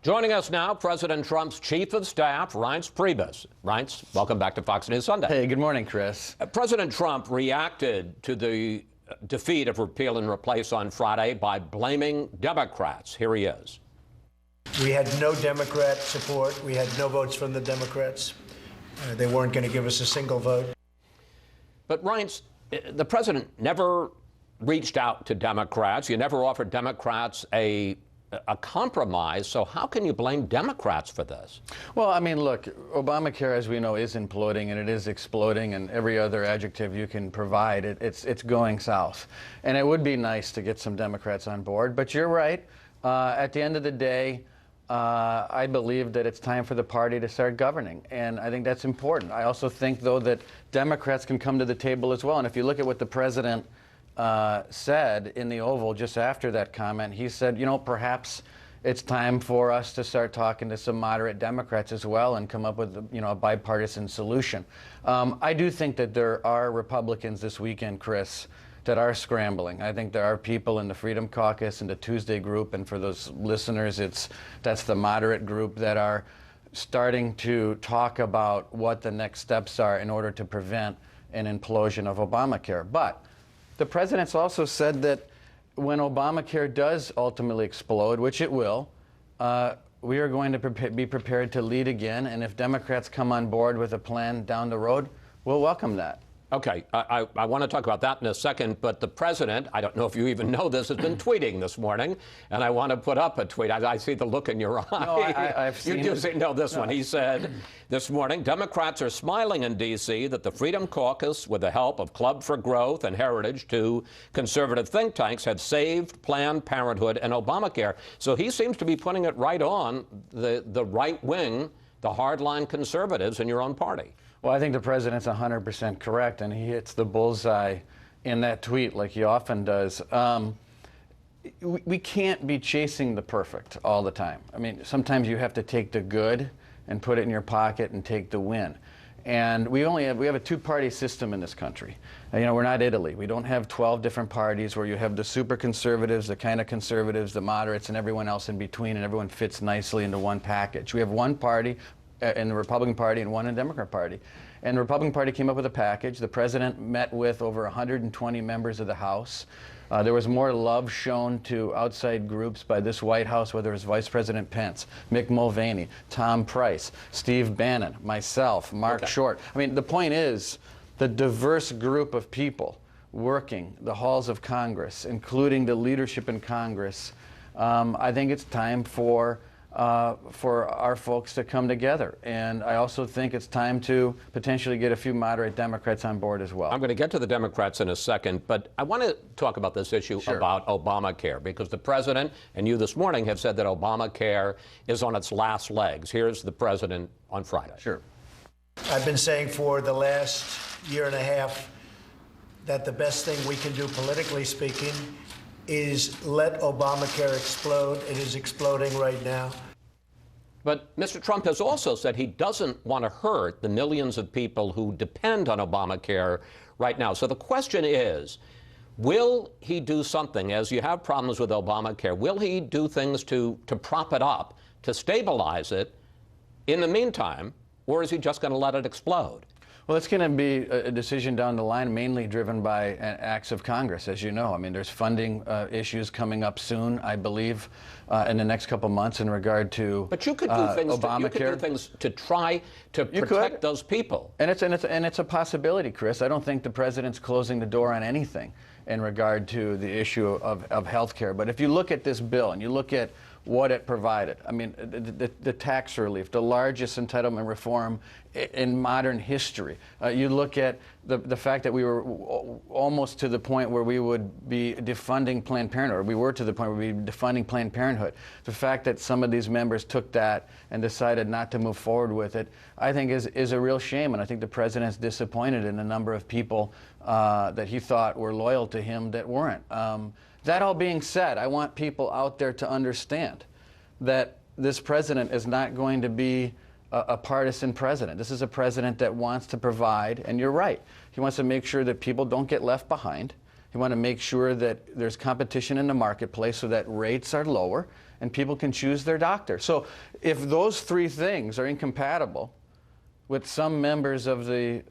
Joining us now, President Trump's Chief of Staff, Reince Priebus. Reince, welcome back to Fox News Sunday. Hey, good morning, Chris. President Trump reacted to the defeat of Repeal and Replace on Friday by blaming Democrats. Here he is. We had no Democrat support. We had no votes from the Democrats. They weren't going to give us a single vote. But Reince, the president never reached out to Democrats. You never offered Democrats a compromise. So how can you blame Democrats for this? Well, I mean, look, Obamacare, as we know, is imploding, and it is exploding, and every other adjective you can provide, it's going south. And it would be nice to get some Democrats on board. But you're right. At the end of the day, I believe that it's time for the party to start governing, and I think that's important. I also think, though, that Democrats can come to the table as well. And if you look at what the president said in the Oval just after that comment, he said, you know, perhaps it's time for us to start talking to some moderate Democrats as well and come up with, you know, a bipartisan solution. I do think that there are Republicans this weekend, Chris, that are scrambling. I think there are people in the Freedom Caucus and the Tuesday group, and for those listeners, that's the moderate group, that are starting to talk about what the next steps are in order to prevent an implosion of Obamacare. But the president's also said that when Obamacare does ultimately explode, which it will, we are going to be prepared to lead again. And if Democrats come on board with a plan down the road, we'll welcome that. Okay, I want to talk about that in a second, but the president, I don't know if you even know this, has been tweeting this morning, and I want to put up a tweet. I see the look in your eye. No, I've seen You do see, no, this one. He said this morning, Democrats are smiling in D.C. that the Freedom Caucus, with the help of Club for Growth and Heritage, two conservative think tanks, have saved Planned Parenthood and Obamacare. So he seems to be putting it right on the right wing, the hardline conservatives in your own party. Well, I think the president's 100% correct, and he hits the bullseye in that tweet like he often does. We can't be chasing the perfect all the time. I mean, sometimes you have to take the good and put it in your pocket and take the win. And we have a two-party system in this country. You know, we're not Italy. We don't have 12 different parties where you have the super conservatives, the kind of conservatives, the moderates, and everyone else in between, and everyone fits nicely into one package. We have one party in the Republican Party and one in the Democrat Party. And the Republican Party came up with a package. The president met with over 120 members of the House. There was more love shown to outside groups by this White House, whether it was Vice President Pence, Mick Mulvaney, Tom Price, Steve Bannon, myself, Mark Short. I mean, the point is, the diverse group of people working the halls of Congress, including the leadership in Congress, I think it's time for our folks to come together. And I also think it's time to potentially get a few moderate Democrats on board as well. I'm going to get to the Democrats in a second, but I want to talk about this issue about Obamacare, because the president and you this morning have said that Obamacare is on its last legs. Here's the president on Friday. Sure. I've been saying for the last year and a half that the best thing we can do, politically speaking, is let Obamacare explode. It is exploding right now. But Mr. Trump has also said he doesn't want to hurt the millions of people who depend on Obamacare right now. So the question is, will he do something, as you have problems with Obamacare, will he do things to prop it up, to stabilize it in the meantime, or is he just going to let it explode? Well, it's going to be a decision down the line, mainly driven by acts of Congress, as you know. I mean, there's funding issues coming up soon, I believe, in the next couple months in regard to But you could do things Obamacare. You could do things to try to protect those people. And it's a possibility, Chris. I don't think the president's closing the door on anything in regard to the issue of health care. But if you look at this bill and you look at what it provided, I mean, the tax relief, the largest entitlement reform in modern history. You look at the fact that we were almost to the point where we would be defunding Planned Parenthood, or we were to the point where we'd be defunding Planned Parenthood. The fact that some of these members took that and decided not to move forward with it, I think is a real shame. And I think the president's disappointed in a number of people that he thought were loyal to him that weren't. That all being said, I want people out there to understand that this president is not going to be a partisan president. This is a president that wants to provide, and you're right, he wants to make sure that people don't get left behind, You want to make sure that there's competition in the marketplace so that rates are lower and people can choose their doctor. So if those three things are incompatible with some members of the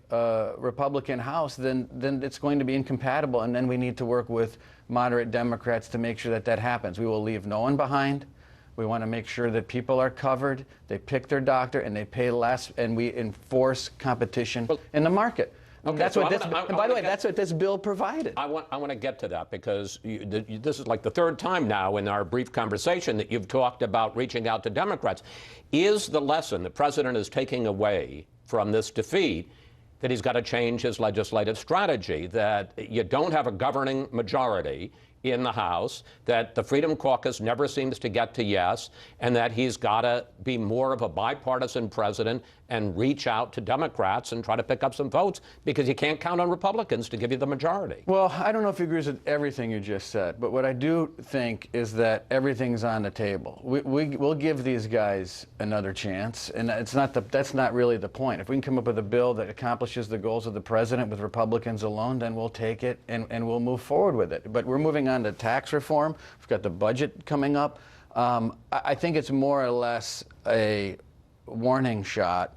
Republican House, then it's going to be incompatible, and then we need to work with moderate Democrats to make sure that that happens. We will leave no one behind. We want to make sure that people are covered, they pick their doctor, and they pay less, and we enforce competition in the market. Okay, That's so what and by the way, that's what this bill provided. I want to get to that because this is like the third time now in our brief conversation that you've talked about reaching out to Democrats. Is the lesson the president is taking away from this defeat that he's got to change his legislative strategy, that you don't have a governing majority in the House, that the Freedom Caucus never seems to get to yes, and that he's got to be more of a bipartisan president and reach out to Democrats and try to pick up some votes because you can't count on Republicans to give you the majority? Well, I don't know if he agrees with everything you just said, but what I do think is that everything's on the table. We'll give these guys another chance, and that's not really the point. If we can come up with a bill that accomplishes the goals of the president with Republicans alone, then we'll take it and we'll move forward with it. But we're moving on to tax reform. We've got the budget coming up. I think it's more or less a warning shot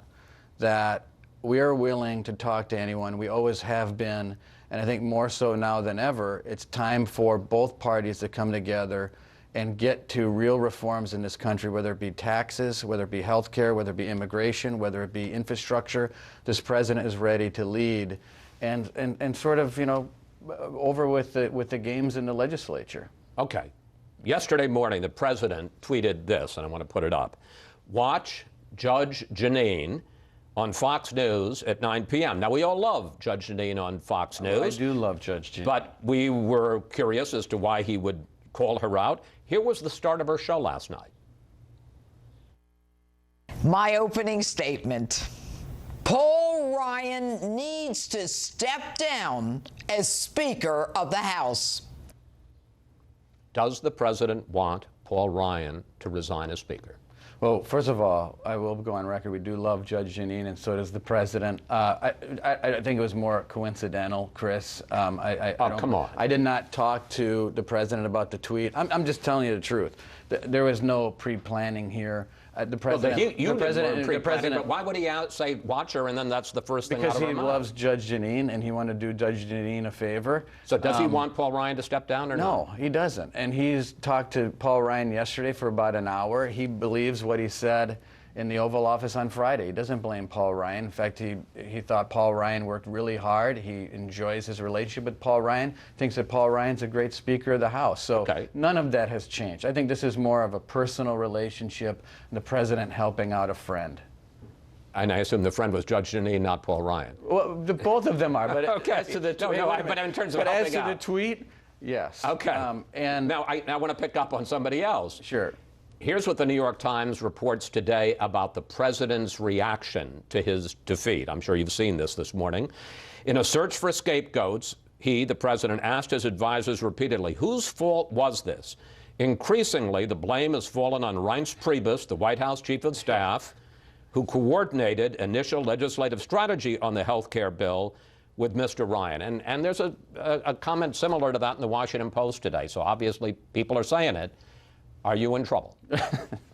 that we are willing to talk to anyone. We always have been, and I think more so now than ever, it's time for both parties to come together and get to real reforms in this country, whether it be taxes, whether it be health care, whether it be immigration, whether it be infrastructure. This president is ready to lead and sort of, over with the games in the legislature. Okay. Yesterday morning, the president tweeted this, and I want to put it up. Watch Judge Jeanine on Fox News at 9 p.m. Now, we all love Judge Jeanine on Fox News. I do love Judge Jeanine. But we were curious as to why he would call her out. Here was the start of her show last night. My opening statement. Paul Ryan needs to step down as Speaker of the House. Does the president want Paul Ryan to resign as Speaker? Well, first of all, I will go on record. We do love Judge Jeanine, and so does the president. I think it was more coincidental, Chris. Come on. I did not talk to the president about the tweet. I'm just telling you the truth. There was no pre-planning here. The president. Well, the president. But why would he say watch her, and then that's the first thing out of her mouth? Because he loves Judge Jeanine, and he wanted to do Judge Jeanine a favor. So does he want Paul Ryan to step down or no? No, he doesn't. And he's talked to Paul Ryan yesterday for about an hour. He believes what he said in the Oval Office on Friday. He doesn't blame Paul Ryan. In fact, he thought Paul Ryan worked really hard. He enjoys his relationship with Paul Ryan, thinks that Paul Ryan's a great Speaker of the House. So None of that has changed. I think this is more of a personal relationship, the president helping out a friend. And I assume the friend was Judge Jeanine, not Paul Ryan. Well, both of them are. But as to the tweet, but in terms of as to the tweet, yes. Okay. And now I want to pick up on somebody else. Sure. Here's what the New York Times reports today about the president's reaction to his defeat. I'm sure you've seen this morning. In a search for scapegoats, he, the president, asked his advisors repeatedly, whose fault was this? Increasingly, the blame has fallen on Reince Priebus, the White House chief of staff, who coordinated initial legislative strategy on the health care bill with Mr. Ryan. And there's a comment similar to that in the Washington Post today. So obviously people are saying it. Are you in trouble?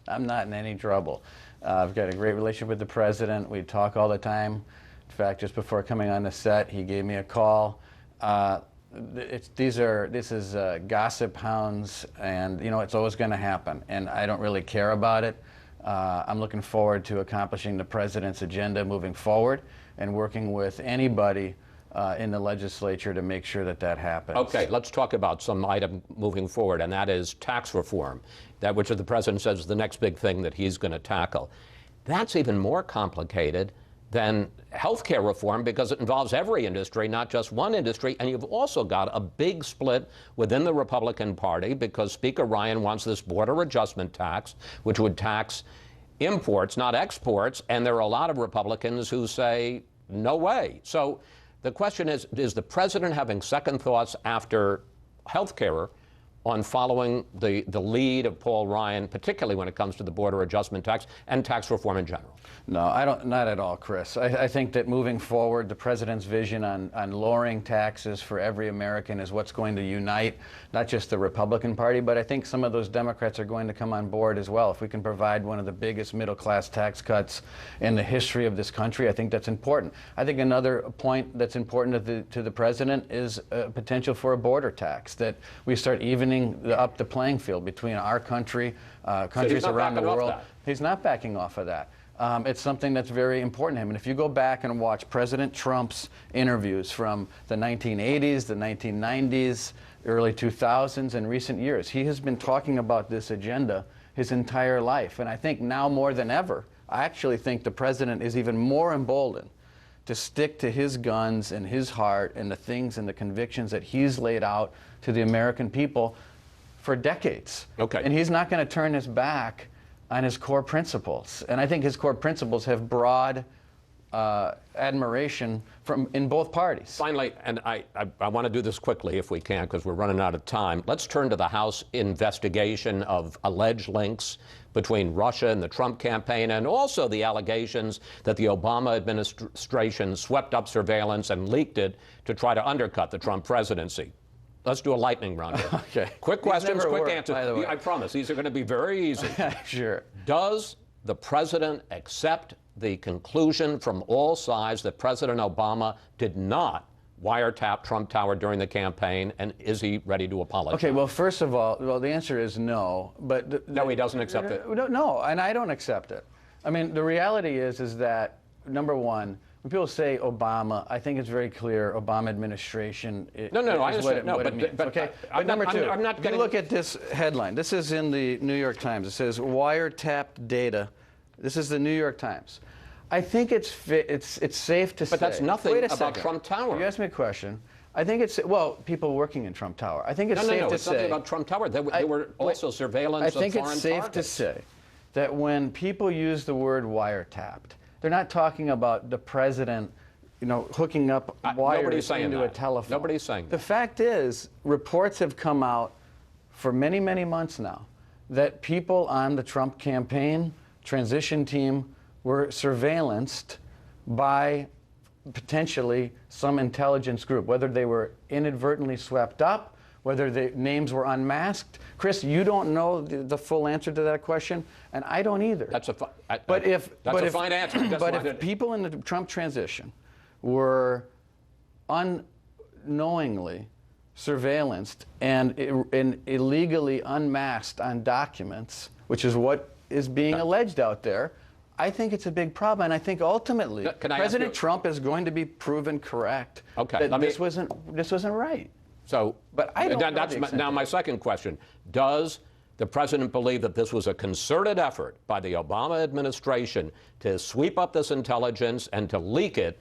I'm not in any trouble. I've got a great relationship with the president. We talk all the time. In fact, just before coming on the set, he gave me a call. This is gossip hounds, and it's always going to happen. And I don't really care about it. I'm looking forward to accomplishing the president's agenda moving forward and working with anybody in the legislature to make sure that happens. Okay, let's talk about some item moving forward, and that is tax reform, which the president says is the next big thing that he's going to tackle. That's even more complicated than health care reform because it involves every industry, not just one industry, and you've also got a big split within the Republican Party because Speaker Ryan wants this border adjustment tax, which would tax imports, not exports, and there are a lot of Republicans who say, no way. So the question is the president having second thoughts after health care on following the lead of Paul Ryan, particularly when it comes to the border adjustment tax and tax reform in general? No, I don't. Not at all, Chris. I think that moving forward, the president's vision on lowering taxes for every American is what's going to unite not just the Republican Party, but I think some of those Democrats are going to come on board as well. If we can provide one of the biggest middle-class tax cuts in the history of this country, I think that's important. I think another point that's important to the president is potential for a border tax, that we start evening up the playing field between our country, countries around the world. He's not backing off of that. It's something that's very important to him. And if you go back and watch President Trump's interviews from the 1980s, the 1990s, early 2000s, and recent years, he has been talking about this agenda his entire life. And I think now more than ever, I actually think the president is even more emboldened to stick to his guns and his heart and the things and the convictions that he's laid out to the American people for decades. Okay. And he's not going to turn his back on his core principles. And I think his core principles have broad admiration in both parties. Finally, and I want to do this quickly if we can, because we're running out of time. Let's turn to the House investigation of alleged links between Russia and the Trump campaign, and also the allegations that the Obama administration swept up surveillance and leaked it to try to undercut the Trump presidency. Let's do a lightning round here. Okay. Quick questions, quick worked, answers. by the way. I promise, these are going to be very easy. Sure. Does the president accept the conclusion from all sides that President Obama did not wiretap Trump Tower during the campaign, and is he ready to apologize? Okay, well, first of all, the answer is no. But no, he doesn't accept it. No, and I don't accept it. I mean, the reality is that, number one, when people say Obama, I think it's very clear Obama administration. No, I understand. But number two, I'm not if you look at this headline. This is in the New York Times. It says wiretapped data. This is the New York Times. I think it's safe to say. But that's nothing Wait a about second. Trump Tower. You asked me a question. I think it's, well, people working in Trump Tower. I think it's safe to it's say. nothing about Trump Tower. There were also surveillance of foreign targets. I think it's safe to say that when people use the word wiretapped, they're not talking about the president, hooking up wires into a telephone. Nobody's saying that. The fact is, reports have come out for many, many months now that people on the Trump campaign transition team were surveillanced by potentially some intelligence group, whether they were inadvertently swept up, whether the names were unmasked. Chris, you don't know the full answer to that question, and I don't either. That's a fine answer. But if people in the Trump transition were unknowingly surveillanced and illegally unmasked on documents, which is what is being alleged out there, I think it's a big problem, and I think ultimately President Trump is going to be proven correct that this wasn't right. So, but I don't know now my second question: does the president believe that this was a concerted effort by the Obama administration to sweep up this intelligence and to leak it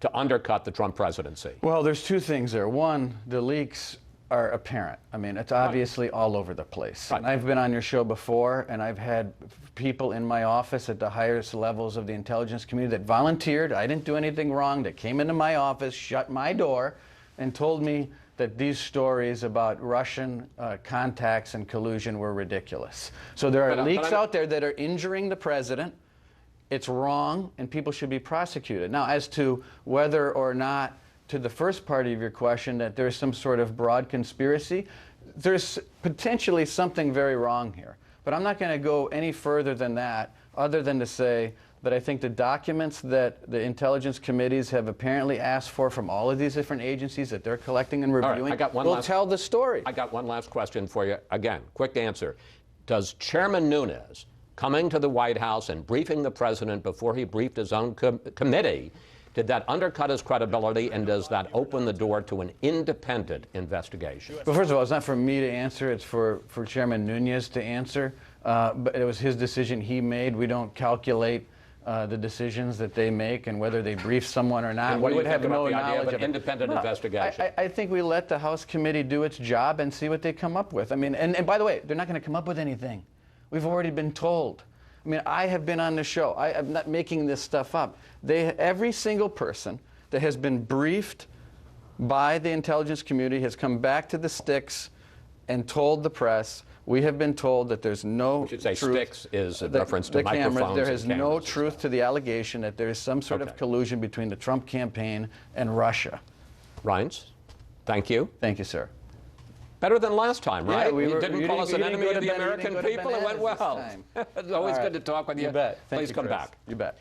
to undercut the Trump presidency? Well, there's two things there. One, the leaks are apparent. I mean, it's obviously all over the place. Right. And I've been on your show before, and I've had people in my office at the highest levels of the intelligence community that volunteered. I didn't do anything wrong. That came into my office, shut my door, and told me that these stories about Russian contacts and collusion were ridiculous. So there are leaks out there that are injuring the president. It's wrong, and people should be prosecuted. Now, as to whether or not, to the first part of your question, that there's some sort of broad conspiracy, there's potentially something very wrong here. But I'm not going to go any further than that, other than to say that I think the documents that the intelligence committees have apparently asked for from all of these different agencies that they're collecting and reviewing will tell the story. I got one last question for you. Again, quick answer. Does Chairman Nunes coming to the White House and briefing the president before he briefed his own committee, did that undercut his credibility, and does that open the door to an independent investigation? Well, first of all, it's not for me to answer. It's for Chairman Nunes to answer. But it was his decision he made. We don't calculate the decisions that they make and whether they brief someone or not. And what We do would you have think about no the idea knowledge of an independent investigation? I think we let the House committee do its job and see what they come up with. I mean, and by the way, they're not going to come up with anything. We've already been told. I mean, I have been on the show. I'm not making this stuff up. Every single person that has been briefed by the intelligence community has come back to the sticks and told the press, we have been told that there's no should say truth. sticks is a the- reference to the cameras, microphones there and is no cameras and truth to the allegation that there is some sort of Okay. collusion between the Trump campaign and Russia. Reince, thank you. Thank you, sir. Better than last time, Yeah, right? we You were- didn't you call didn't- us an you didn't enemy go of to the Ben- you American didn't go to people. It went bananas this well. time. It's always All good right. to talk with you. You bet. Thank Please you, come Chris. back. You bet.